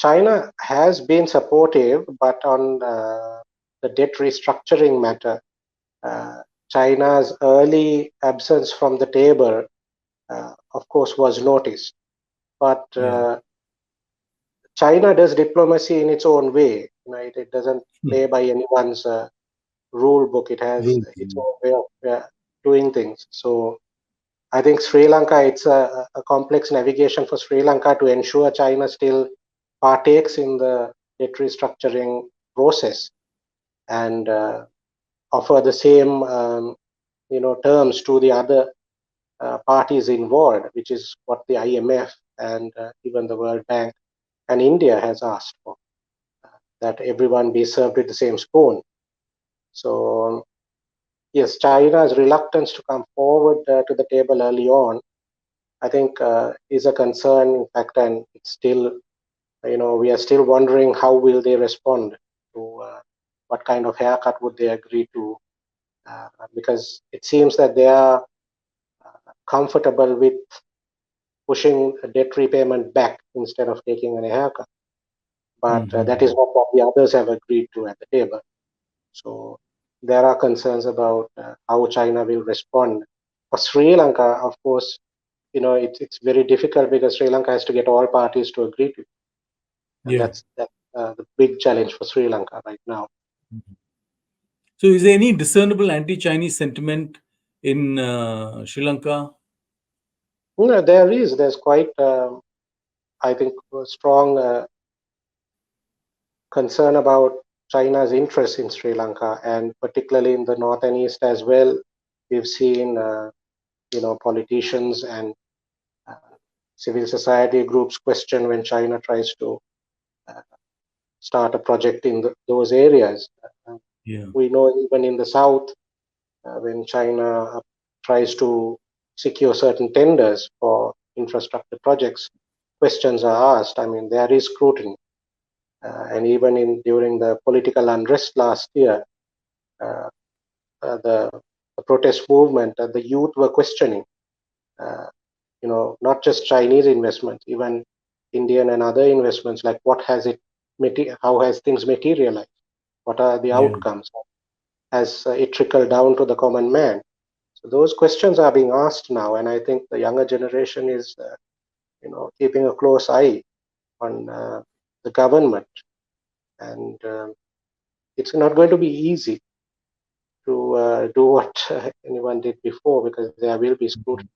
China has been supportive, but on the debt restructuring matter, China's early absence from the table, of course, was noticed. But China does diplomacy in its own way. It doesn't play by anyone's rule book. It has its own way of doing things. So I think Sri Lanka, it's a complex navigation for Sri Lanka to ensure China still partakes in the debt restructuring process and offer the same terms to the other parties involved, which is what the IMF and even the World Bank and India has asked for, that everyone be served with the same spoon. So yes, China's reluctance to come forward to the table early on, I think, is a concern, in fact, and it's still, we are still wondering how will they respond to what kind of haircut would they agree to, because it seems that they are comfortable with pushing debt repayment back instead of taking a haircut. But that is not what the others have agreed to at the table. So there are concerns about how China will respond. For Sri Lanka, of course, it's very difficult because Sri Lanka has to get all parties to agree to it. And that's the big challenge for Sri Lanka right now. So is there any discernible anti-Chinese sentiment in Sri Lanka? There is. There's quite, I think, a strong concern about China's interest in Sri Lanka, and particularly in the north and east as well. We've seen, politicians and civil society groups question when China tries to start a project in those areas. We know even in the south, when China tries to secure certain tenders for infrastructure projects, questions are asked. I mean, there is scrutiny. And even during the political unrest last year, the protest movement, the youth were questioning, not just Chinese investments, even Indian and other investments, like how has things materialized? What are the outcomes? Has it trickled down to the common man? So those questions are being asked now, and I think the younger generation is, keeping a close eye on the government, and it's not going to be easy to do what anyone did before, because there will be scrutiny.